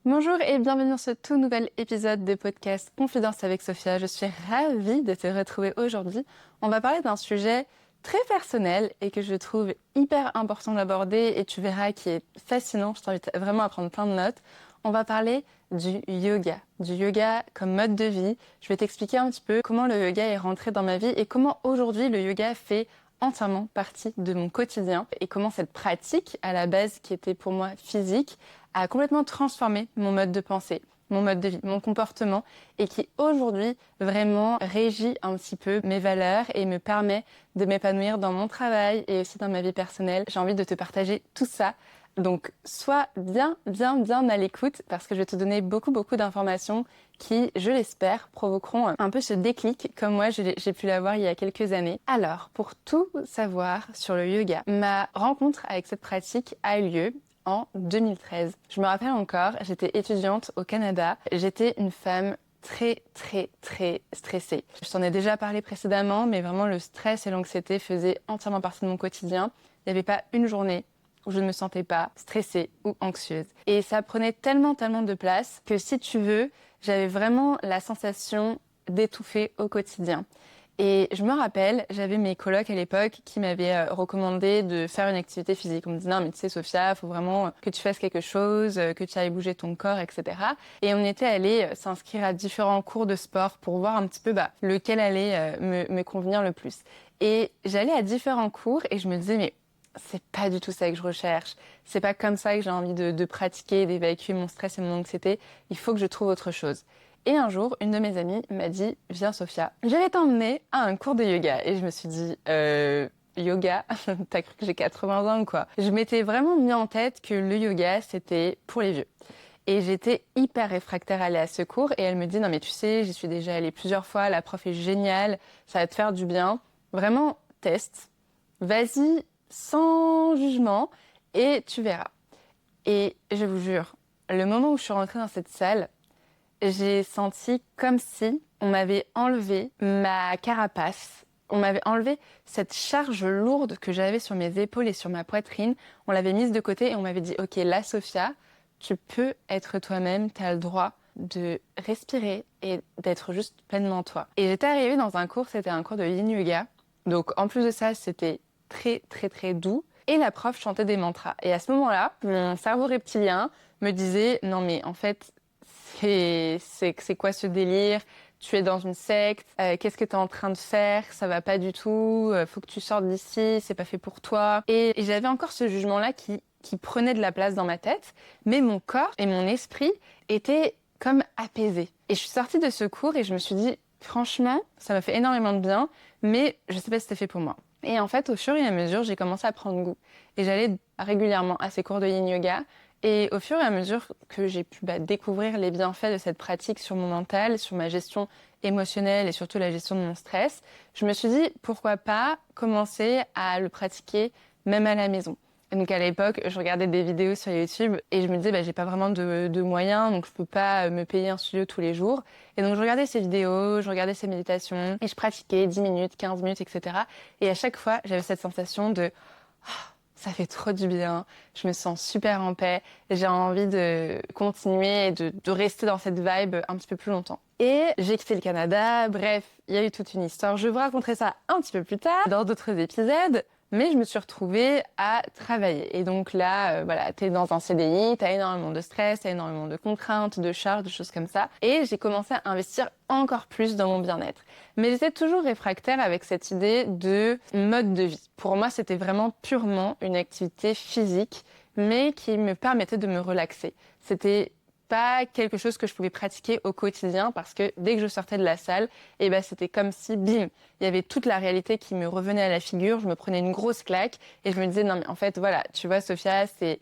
Bonjour et bienvenue dans ce tout nouvel épisode de podcast Confidence avec Sophia. Je suis ravie de te retrouver aujourd'hui. On va parler d'un sujet très personnel et que je trouve hyper important d'aborder et tu verras qui est fascinant. Je t'invite vraiment à prendre plein de notes. On va parler du yoga comme mode de vie. Je vais t'expliquer un petit peu comment le yoga est rentré dans ma vie et comment aujourd'hui le yoga fait entièrement partie de mon quotidien et comment cette pratique, à la base qui était pour moi physique, a complètement transformé mon mode de pensée, mon mode de vie, mon comportement et qui aujourd'hui vraiment régit un petit peu mes valeurs et me permet de m'épanouir dans mon travail et aussi dans ma vie personnelle. J'ai envie de te partager tout ça. Donc, sois bien à l'écoute parce que je vais te donner beaucoup d'informations qui, je l'espère, provoqueront un peu ce déclic comme moi j'ai pu l'avoir il y a quelques années. Alors, pour tout savoir sur le yoga, ma rencontre avec cette pratique a eu lieu en 2013. Je me rappelle encore, j'étais étudiante au Canada, j'étais une femme très stressée. Je t'en ai déjà parlé précédemment, mais vraiment le stress et l'anxiété faisaient entièrement partie de mon quotidien. Il n'y avait pas une journée où je ne me sentais pas stressée ou anxieuse. Et ça prenait tellement de place que si tu veux, j'avais vraiment la sensation d'étouffer au quotidien. Et je me rappelle, j'avais mes colocs à l'époque qui m'avaient recommandé de faire une activité physique. On me disait non mais tu sais Sophia, faut vraiment que tu fasses quelque chose, que tu ailles bouger ton corps, etc. Et on était allé s'inscrire à différents cours de sport pour voir un petit peu lequel allait me convenir le plus. Et j'allais à différents cours et je me disais mais c'est pas du tout ça que je recherche. C'est pas comme ça que j'ai envie de pratiquer, d'évacuer mon stress et mon anxiété. Il faut que je trouve autre chose. Et un jour, une de mes amies m'a dit « Viens Sophia, je vais t'emmener à un cours de yoga. » Et je me suis dit yoga, t'as cru que j'ai 80 ans ou quoi? Je m'étais vraiment mis en tête que le yoga, c'était pour les vieux. Et j'étais hyper réfractaire à aller à ce cours. Et elle me dit « Non mais tu sais, j'y suis déjà allée plusieurs fois, la prof est géniale, ça va te faire du bien. Vraiment, teste, vas-y sans jugement et tu verras. » Et je vous jure, le moment où je suis rentrée dans cette salle, j'ai senti comme si on m'avait enlevé ma carapace. On m'avait enlevé cette charge lourde que j'avais sur mes épaules et sur ma poitrine. On l'avait mise de côté et on m'avait dit « Ok, là, Sophia, tu peux être toi-même, tu as le droit de respirer et d'être juste pleinement toi. » Et j'étais arrivée dans un cours, c'était un cours de Yin Yoga. Donc en plus de ça, c'était très doux. Et la prof chantait des mantras. Et à ce moment-là, mon cerveau reptilien me disait « Non mais en fait, c'est quoi ce délire? Tu es dans une secte, qu'est-ce que tu es en train de faire? Ça va pas du tout, faut que tu sortes d'ici, c'est pas fait pour toi. » Et j'avais encore ce jugement-là qui prenait de la place dans ma tête, mais mon corps et mon esprit étaient comme apaisés. Et je suis sortie de ce cours et je me suis dit, franchement, ça m'a fait énormément de bien, mais je sais pas si c'était fait pour moi. Et en fait, au fur et à mesure, j'ai commencé à prendre goût. Et j'allais régulièrement à ces cours de Yin Yoga. Et au fur et à mesure que j'ai pu découvrir les bienfaits de cette pratique sur mon mental, sur ma gestion émotionnelle et surtout la gestion de mon stress, je me suis dit pourquoi pas commencer à le pratiquer même à la maison. Et donc à l'époque, je regardais des vidéos sur YouTube et je me disais j'ai pas vraiment de moyens, donc je peux pas me payer un studio tous les jours. Et donc je regardais ces vidéos, je regardais ces méditations et je pratiquais 10 minutes, 15 minutes, etc. Et à chaque fois, j'avais cette sensation de ça fait trop du bien, je me sens super en paix, j'ai envie de continuer et de rester dans cette vibe un petit peu plus longtemps. Et j'ai quitté le Canada, bref, il y a eu toute une histoire. Je vous raconterai ça un petit peu plus tard, dans d'autres épisodes, mais je me suis retrouvée à travailler. Et donc là, voilà, t'es dans un CDI, t'as énormément de stress, t'as énormément de contraintes, de charges, de choses comme ça. Et j'ai commencé à investir encore plus dans mon bien-être. Mais j'étais toujours réfractaire avec cette idée de mode de vie. Pour moi, c'était vraiment purement une activité physique, mais qui me permettait de me relaxer. C'était pas quelque chose que je pouvais pratiquer au quotidien parce que dès que je sortais de la salle, c'était comme si, bim, il y avait toute la réalité qui me revenait à la figure, je me prenais une grosse claque et je me disais, non mais en fait, voilà, tu vois Sophia, c'est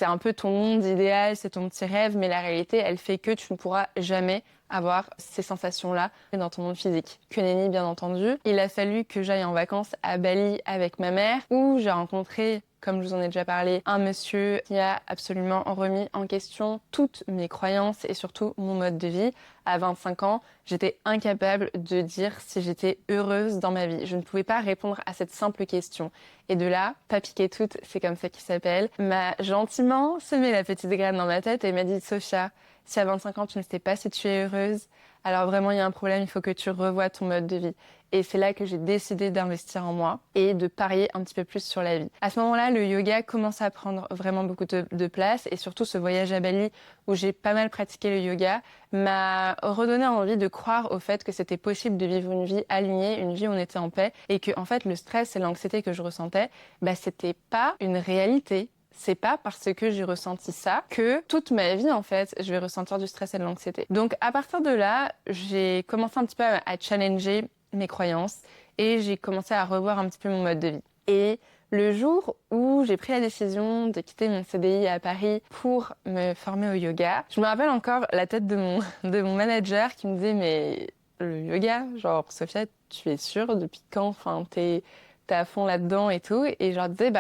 un peu ton monde idéal, c'est ton petit rêve, mais la réalité, elle fait que tu ne pourras jamais avoir ces sensations-là dans ton monde physique. Que nenni, bien entendu. Il a fallu que j'aille en vacances à Bali avec ma mère, où j'ai rencontré comme je vous en ai déjà parlé, un monsieur qui a absolument remis en question toutes mes croyances et surtout mon mode de vie. À 25 ans, j'étais incapable de dire si j'étais heureuse dans ma vie. Je ne pouvais pas répondre à cette simple question. Et de là, Papiquet Toute, c'est comme ça qu'il s'appelle, m'a gentiment semé la petite graine dans ma tête et m'a dit « Sophia, si à 25 ans tu ne sais pas si tu es heureuse, alors vraiment il y a un problème, il faut que tu revoies ton mode de vie. » Et c'est là que j'ai décidé d'investir en moi et de parier un petit peu plus sur la vie. À ce moment-là, le yoga commence à prendre vraiment beaucoup de place et surtout ce voyage à Bali où j'ai pas mal pratiqué le yoga m'a redonné envie de croire au fait que c'était possible de vivre une vie alignée, une vie où on était en paix et que en fait le stress et l'anxiété que je ressentais, c'était pas une réalité. C'est pas parce que j'ai ressenti ça que toute ma vie, en fait, je vais ressentir du stress et de l'anxiété. Donc, à partir de là, j'ai commencé un petit peu à challenger mes croyances et j'ai commencé à revoir un petit peu mon mode de vie. Et le jour où j'ai pris la décision de quitter mon CDI à Paris pour me former au yoga, je me rappelle encore la tête de de mon manager qui me disait mais le yoga, genre Sophia, tu es sûre depuis quand? Enfin, t'es à fond là-dedans et tout. Et je leur disais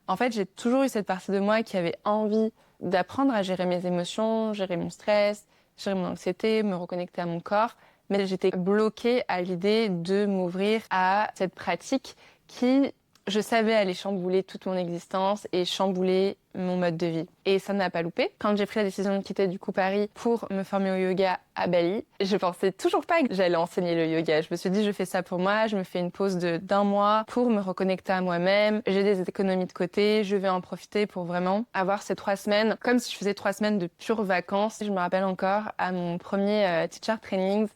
en fait, j'ai toujours eu cette partie de moi qui avait envie d'apprendre à gérer mes émotions, gérer mon stress, gérer mon anxiété, me reconnecter à mon corps. Mais j'étais bloquée à l'idée de m'ouvrir à cette pratique qui, je savais, allait chambouler toute mon existence et chambouler mon mode de vie. Et ça n'a pas loupé. Quand j'ai pris la décision de quitter du coup Paris pour me former au yoga à Bali, je pensais toujours pas que j'allais enseigner le yoga. Je me suis dit, je fais ça pour moi, je me fais une pause d'un mois pour me reconnecter à moi-même. J'ai des économies de côté, je vais en profiter pour vraiment avoir ces 3 semaines, comme si je faisais 3 semaines de pures vacances. Je me rappelle encore à mon premier teacher trainings,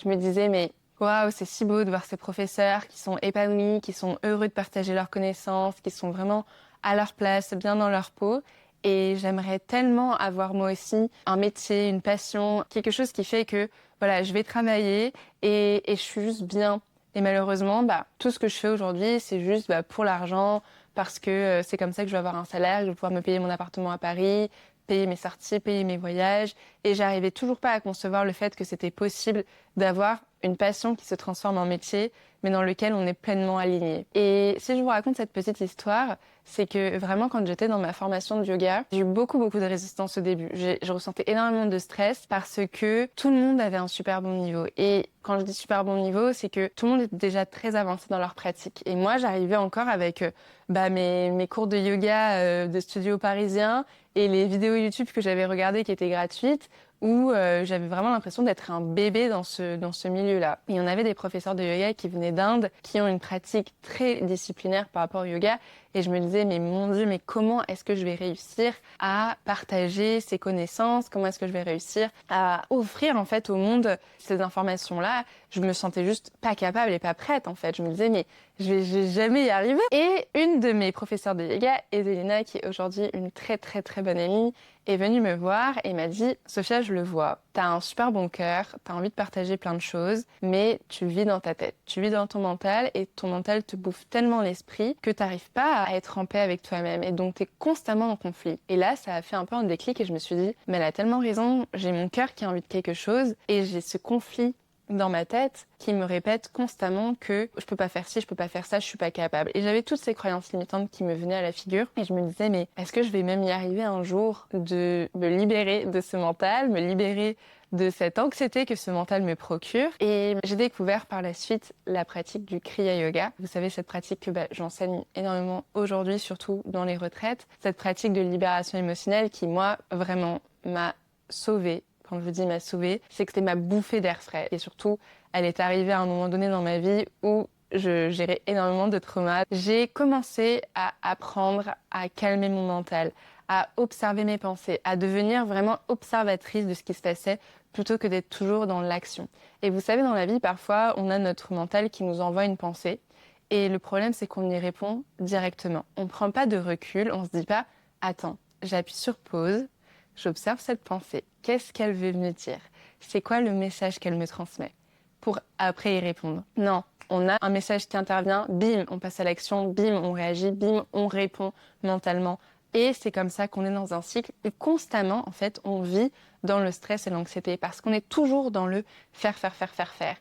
je me disais, mais waouh, c'est si beau de voir ces professeurs qui sont épanouis, qui sont heureux de partager leurs connaissances, qui sont vraiment à leur place, bien dans leur peau. Et j'aimerais tellement avoir moi aussi un métier, une passion, quelque chose qui fait que voilà, je vais travailler et je suis juste bien. Et malheureusement, tout ce que je fais aujourd'hui, c'est juste pour l'argent, parce que c'est comme ça que je vais avoir un salaire, je vais pouvoir me payer mon appartement à Paris, payer mes sorties, payer mes voyages. Et j'arrivais toujours pas à concevoir le fait que c'était possible d'avoir une passion qui se transforme en métier, mais dans lequel on est pleinement aligné. Et si je vous raconte cette petite histoire, c'est que vraiment quand j'étais dans ma formation de yoga, j'ai eu beaucoup de résistance au début. Je ressentais énormément de stress parce que tout le monde avait un super bon niveau. Et quand je dis super bon niveau, c'est que tout le monde était déjà très avancé dans leur pratique. Et moi, j'arrivais encore avec mes cours de yoga de studio parisien et les vidéos YouTube que j'avais regardées qui étaient gratuites, où j'avais vraiment l'impression d'être un bébé dans ce milieu-là. Et on avait des professeurs de yoga qui venaient d'Inde, qui ont une pratique très disciplinaire par rapport au yoga. Et je me disais, mais mon Dieu, mais comment est-ce que je vais réussir à partager ces connaissances? Comment est-ce que je vais réussir à offrir en fait au monde ces informations-là? Je me sentais juste pas capable et pas prête en fait. Je me disais, mais je vais jamais y arriver. Et une de mes professeurs de yoga, Edelina, qui est aujourd'hui une très très très bonne amie, est venue me voir et m'a dit « Sophia, je le vois, t'as un super bon cœur, t'as envie de partager plein de choses, mais tu vis dans ta tête, tu vis dans ton mental et ton mental te bouffe tellement l'esprit que t'arrives pas à être en paix avec toi-même et donc t'es constamment en conflit. » Et là, ça a fait un peu un déclic et je me suis dit « Mais elle a tellement raison, j'ai mon cœur qui a envie de quelque chose et j'ai ce conflit dans ma tête qui me répète constamment que je peux pas faire ci, je peux pas faire ça, je suis pas capable. » Et j'avais toutes ces croyances limitantes qui me venaient à la figure et je me disais mais est-ce que je vais même y arriver un jour de me libérer de ce mental, me libérer de cette anxiété que ce mental me procure. Et j'ai découvert par la suite la pratique du Kriya Yoga. Vous savez, cette pratique que j'enseigne énormément aujourd'hui, surtout dans les retraites. Cette pratique de libération émotionnelle qui, moi, vraiment m'a sauvée. Quand je vous dis m'a sauvée, c'est que c'était ma bouffée d'air frais. Et surtout, elle est arrivée à un moment donné dans ma vie où je gérais énormément de traumas. J'ai commencé à apprendre à calmer mon mental, à observer mes pensées, à devenir vraiment observatrice de ce qui se passait plutôt que d'être toujours dans l'action. Et vous savez, dans la vie, parfois, on a notre mental qui nous envoie une pensée. Et le problème, c'est qu'on y répond directement. On ne prend pas de recul, on ne se dit pas « Attends, j'appuie sur pause, j'observe cette pensée. Qu'est-ce qu'elle veut me dire? C'est quoi le message qu'elle me transmet ?» pour après y répondre. Non, on a un message qui intervient, bim, on passe à l'action, bim, on réagit, bim, on répond mentalement. Et c'est comme ça qu'on est dans un cycle et constamment, en fait, on vit dans le stress et l'anxiété parce qu'on est toujours dans le faire, faire, faire, faire, faire.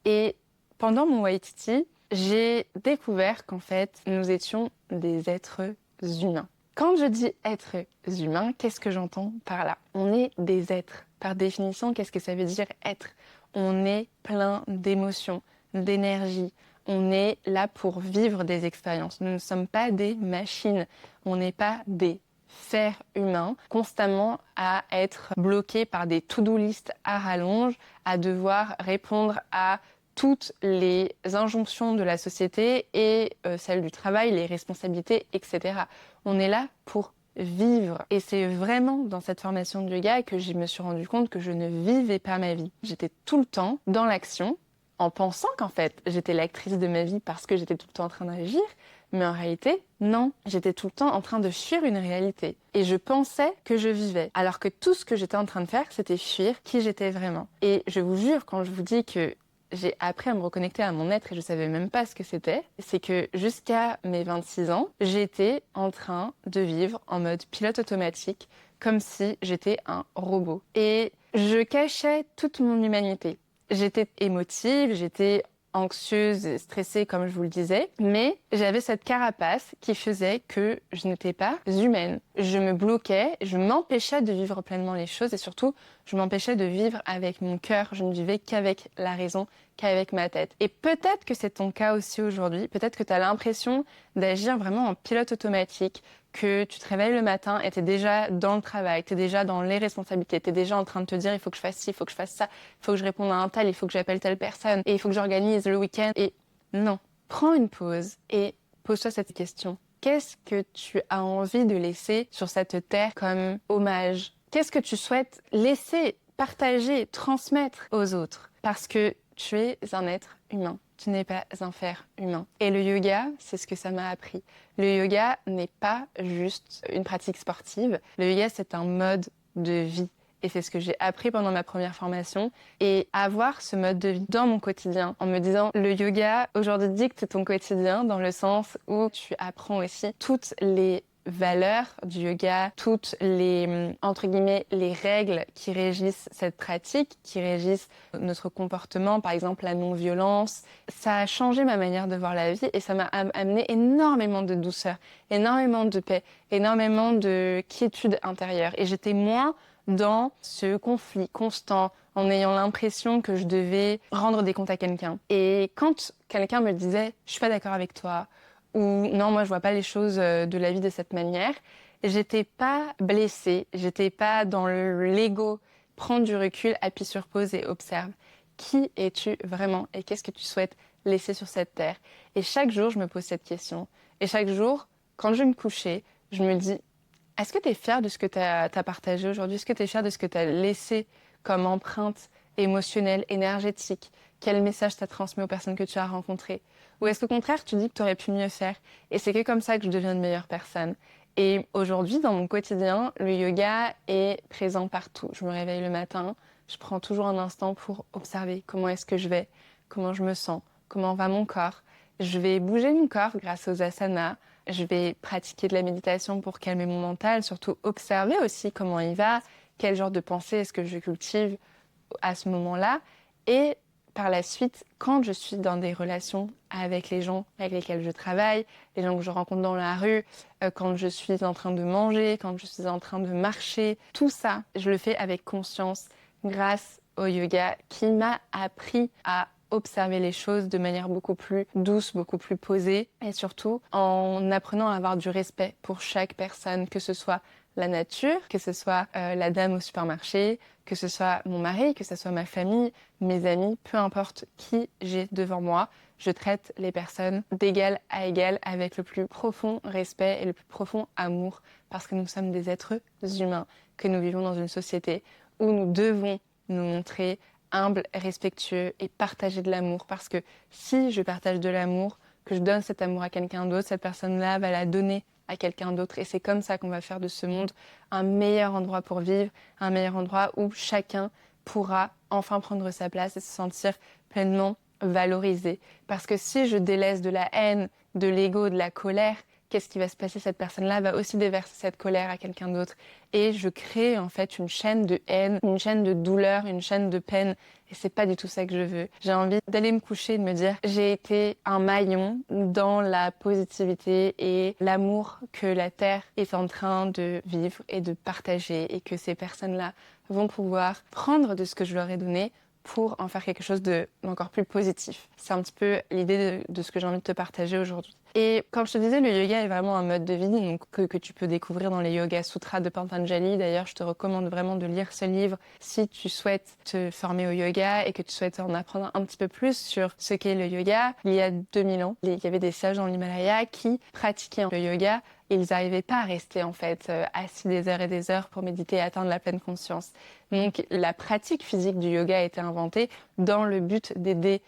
Et pendant mon Waititi, j'ai découvert qu'en fait, nous étions des êtres humains. Quand je dis êtres humains, qu'est-ce que j'entends par là? On est des êtres. Par définition, qu'est-ce que ça veut dire être? On est plein d'émotions, d'énergie. On est là pour vivre des expériences. Nous ne sommes pas des machines. On n'est pas des fers humains, constamment à être bloqués par des to-do list à rallonge, à devoir répondre à toutes les injonctions de la société et celles du travail, les responsabilités, etc. On est là pour vivre. Et c'est vraiment dans cette formation de yoga que je me suis rendu compte que je ne vivais pas ma vie. J'étais tout le temps dans l'action, en pensant qu'en fait, j'étais l'actrice de ma vie parce que j'étais tout le temps en train d'agir. Mais en réalité, non, j'étais tout le temps en train de fuir une réalité. Et je pensais que je vivais. Alors que tout ce que j'étais en train de faire, c'était fuir qui j'étais vraiment. Et je vous jure, quand je vous dis que j'ai appris à me reconnecter à mon être et je savais même pas ce que c'était, c'est que jusqu'à mes 26 ans, j'étais en train de vivre en mode pilote automatique, comme si j'étais un robot. Et je cachais toute mon humanité. J'étais émotive, j'étais anxieuse et stressée comme je vous le disais, mais j'avais cette carapace qui faisait que je n'étais pas humaine. Je me bloquais, je m'empêchais de vivre pleinement les choses et surtout, je m'empêchais de vivre avec mon cœur. Je ne vivais qu'avec la raison, qu'avec ma tête. Et peut-être que c'est ton cas aussi aujourd'hui, peut-être que tu as l'impression d'agir vraiment en pilote automatique, que tu te réveilles le matin et tu es déjà dans le travail, tu es déjà dans les responsabilités, tu es déjà en train de te dire il faut que je fasse ci, il faut que je fasse ça, il faut que je réponde à un tel, il faut que j'appelle telle personne et il faut que j'organise le week-end. Et non, prends une pause et pose-toi cette question. Qu'est-ce que tu as envie de laisser sur cette terre comme hommage? Qu'est-ce que tu souhaites laisser, partager, transmettre aux autres? Parce que tu es un être humain. Tu n'es pas un fer humain. Et le yoga, c'est ce que ça m'a appris. Le yoga n'est pas juste une pratique sportive. Le yoga, c'est un mode de vie. Et c'est ce que j'ai appris pendant ma première formation. Et avoir ce mode de vie dans mon quotidien, en me disant, le yoga, aujourd'hui, dicte ton quotidien dans le sens où tu apprends aussi toutes les valeurs du yoga, toutes les, entre guillemets, les règles qui régissent cette pratique, qui régissent notre comportement, par exemple la non-violence. Ça a changé ma manière de voir la vie et ça m'a amené énormément de douceur, énormément de paix, énormément de quiétude intérieure. Et j'étais moins dans ce conflit constant, en ayant l'impression que je devais rendre des comptes à quelqu'un. Et quand quelqu'un me disait « je suis pas d'accord avec toi », ou non, moi je vois pas les choses de la vie de cette manière, j'étais pas blessée, j'étais pas dans l'ego. Prends du recul, appuie sur pause et observe. Qui es-tu vraiment et qu'est-ce que tu souhaites laisser sur cette terre? Et chaque jour, je me pose cette question. Et chaque jour, quand je vais me coucher, je me dis, est-ce que tu es fière de ce que tu as partagé aujourd'hui? Est-ce que tu es fière de ce que tu as laissé comme empreinte émotionnelle, énergétique? Quel message t'as transmis aux personnes que tu as rencontrées? Ou est-ce qu'au contraire, tu dis que tu aurais pu mieux faire? Et c'est que comme ça que je deviens une meilleure personne. Et aujourd'hui, dans mon quotidien, le yoga est présent partout. Je me réveille le matin, je prends toujours un instant pour observer comment est-ce que je vais, comment je me sens, comment va mon corps. Je vais bouger mon corps grâce aux asanas. Je vais pratiquer de la méditation pour calmer mon mental, surtout observer aussi comment il va, quel genre de pensée est-ce que je cultive à ce moment-là. Et par la suite, quand je suis dans des relations avec les gens avec lesquels je travaille, les gens que je rencontre dans la rue, quand je suis en train de manger, quand je suis en train de marcher, tout ça, je le fais avec conscience grâce au yoga qui m'a appris à observer les choses de manière beaucoup plus douce, beaucoup plus posée et surtout en apprenant à avoir du respect pour chaque personne, que ce soit la nature, que ce soit la dame au supermarché, que ce soit mon mari, que ce soit ma famille, mes amis, peu importe qui j'ai devant moi, je traite les personnes d'égal à égal avec le plus profond respect et le plus profond amour parce que nous sommes des êtres humains, que nous vivons dans une société où nous devons nous montrer humbles, respectueux et partager de l'amour parce que si je partage de l'amour, que je donne cet amour à quelqu'un d'autre, cette personne-là va la donner à quelqu'un d'autre et c'est comme ça qu'on va faire de ce monde un meilleur endroit pour vivre, un meilleur endroit où chacun pourra enfin prendre sa place et se sentir pleinement valorisé. Parce que si je délaisse de la haine, de l'ego, de la colère, qu'est-ce qui va se passer? Cette personne-là va aussi déverser cette colère à quelqu'un d'autre. Et je crée en fait une chaîne de haine, une chaîne de douleur, une chaîne de peine. Et c'est pas du tout ça que je veux. J'ai envie d'aller me coucher et de me dire, j'ai été un maillon dans la positivité et l'amour que la Terre est en train de vivre et de partager, et que ces personnes-là vont pouvoir prendre de ce que je leur ai donné pour en faire quelque chose d'encore plus positif. C'est un petit peu l'idée de ce que j'ai envie de te partager aujourd'hui. Et comme je te disais, le yoga est vraiment un mode de vie donc, que tu peux découvrir dans les Yoga Sutras de Patanjali. D'ailleurs, je te recommande vraiment de lire ce livre si tu souhaites te former au yoga et que tu souhaites en apprendre un petit peu plus sur ce qu'est le yoga. Il y a 2000 ans, il y avait des sages dans l'Himalaya qui pratiquaient le yoga. Ils n'arrivaient pas à rester en fait assis des heures et des heures pour méditer et atteindre la pleine conscience. Donc la pratique physique du yoga a été inventée dans le but d'aider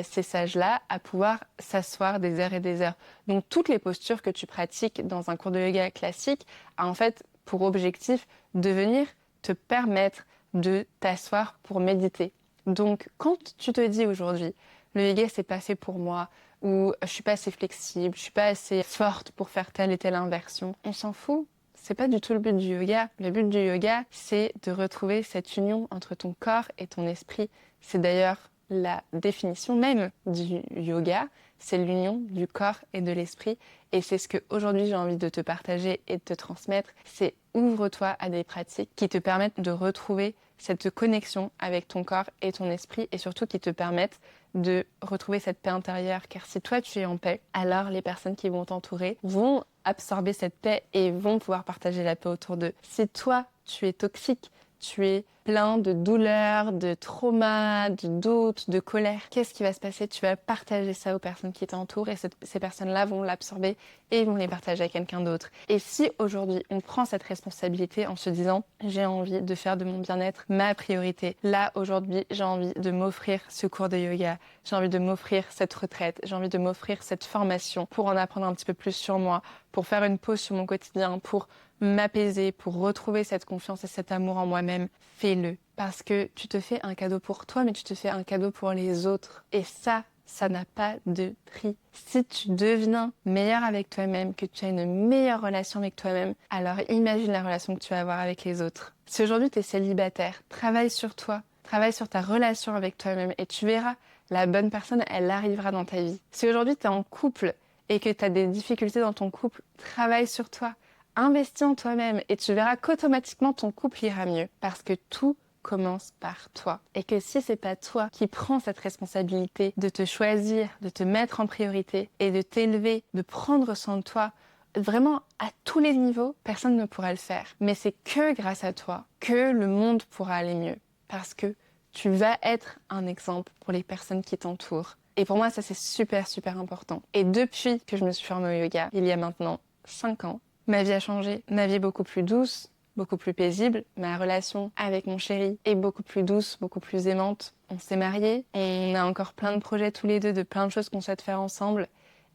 ces sages-là à pouvoir s'asseoir des heures et des heures. Donc toutes les postures que tu pratiques dans un cours de yoga classique a en fait pour objectif de venir te permettre de t'asseoir pour méditer. Donc quand tu te dis aujourd'hui, le yoga c'est pas fait pour moi, ou je suis pas assez flexible, je suis pas assez forte pour faire telle et telle inversion, on s'en fout. C'est pas du tout le but du yoga. Le but du yoga, c'est de retrouver cette union entre ton corps et ton esprit. C'est d'ailleurs la définition même du yoga, c'est l'union du corps et de l'esprit. Et c'est ce que aujourd'hui j'ai envie de te partager et de te transmettre. C'est ouvre-toi à des pratiques qui te permettent de retrouver cette connexion avec ton corps et ton esprit, et surtout qui te permettent de retrouver cette paix intérieure. Car si toi tu es en paix, alors les personnes qui vont t'entourer vont absorber cette paix et vont pouvoir partager la paix autour d'eux. Si toi tu es toxique, tu es plein de douleurs, de traumas, de doutes, de colère, qu'est-ce qui va se passer? Tu vas partager ça aux personnes qui t'entourent, et ces personnes-là vont l'absorber et vont les partager à quelqu'un d'autre. Et si aujourd'hui on prend cette responsabilité en se disant j'ai envie de faire de mon bien-être ma priorité, là aujourd'hui j'ai envie de m'offrir ce cours de yoga, j'ai envie de m'offrir cette retraite, j'ai envie de m'offrir cette formation pour en apprendre un petit peu plus sur moi, pour faire une pause sur mon quotidien, pour m'apaiser, pour retrouver cette confiance et cet amour en moi-même, fais-le. Parce que tu te fais un cadeau pour toi, mais tu te fais un cadeau pour les autres. Et ça n'a pas de prix. Si tu deviens meilleur avec toi-même, que tu as une meilleure relation avec toi-même, alors imagine la relation que tu vas avoir avec les autres. Si aujourd'hui tu es célibataire, travaille sur toi, travaille sur ta relation avec toi-même, et tu verras, la bonne personne, elle arrivera dans ta vie. Si aujourd'hui tu es en couple et que tu as des difficultés dans ton couple, travaille sur toi. Investis en toi-même et tu verras qu'automatiquement ton couple ira mieux, parce que tout commence par toi. Et que si c'est pas toi qui prends cette responsabilité de te choisir, de te mettre en priorité et de t'élever, de prendre soin de toi, vraiment à tous les niveaux, personne ne pourra le faire. Mais c'est que grâce à toi que le monde pourra aller mieux, parce que tu vas être un exemple pour les personnes qui t'entourent. Et pour moi, ça c'est super important. Et depuis que je me suis formée au yoga, il y a maintenant 5 ans, ma vie a changé. Ma vie est beaucoup plus douce, beaucoup plus paisible. Ma relation avec mon chéri est beaucoup plus douce, beaucoup plus aimante. On s'est mariés. On a encore plein de projets tous les deux, de plein de choses qu'on souhaite faire ensemble.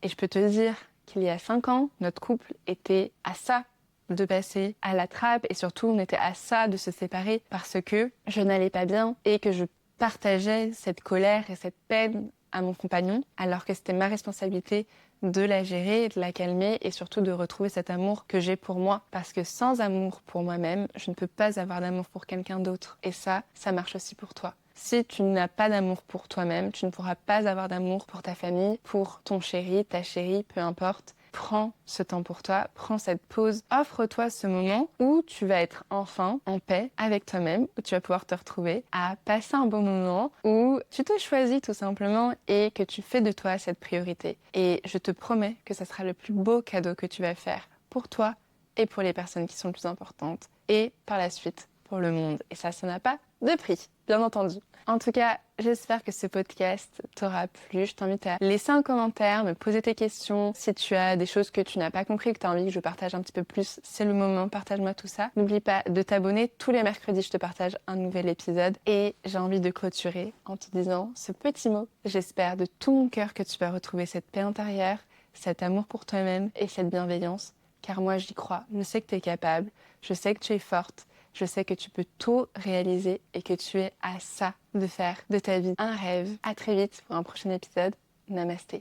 Et je peux te dire qu'il y a 5 ans, notre couple était à ça de passer à la trappe. Et surtout, on était à ça de se séparer parce que je n'allais pas bien et que je partageais cette colère et cette peine à mon compagnon, alors que c'était ma responsabilité de la gérer, de la calmer et surtout de retrouver cet amour que j'ai pour moi. Parce que sans amour pour moi-même, je ne peux pas avoir d'amour pour quelqu'un d'autre. Et ça marche aussi pour toi. Si tu n'as pas d'amour pour toi-même, tu ne pourras pas avoir d'amour pour ta famille, pour ton chéri, ta chérie, peu importe. Prends ce temps pour toi, prends cette pause, offre-toi ce moment où tu vas être enfin en paix avec toi-même, où tu vas pouvoir te retrouver à passer un bon moment, où tu te choisis tout simplement et que tu fais de toi cette priorité. Et je te promets que ça sera le plus beau cadeau que tu vas faire pour toi et pour les personnes qui sont les plus importantes, et par la suite pour le monde. Et ça n'a pas de prix, bien entendu. En tout cas, j'espère que ce podcast t'aura plu. Je t'invite à laisser un commentaire, me poser tes questions. Si tu as des choses que tu n'as pas compris, que tu as envie que je partage un petit peu plus, c'est le moment, partage-moi tout ça. N'oublie pas de t'abonner. Tous les mercredis, je te partage un nouvel épisode. Et j'ai envie de clôturer en te disant ce petit mot. J'espère de tout mon cœur que tu vas retrouver cette paix intérieure, cet amour pour toi-même et cette bienveillance. Car moi, j'y crois. Je sais que tu es capable. Je sais que tu es forte. Je sais que tu peux tout réaliser et que tu es à ça de faire de ta vie un rêve. À très vite pour un prochain épisode. Namasté.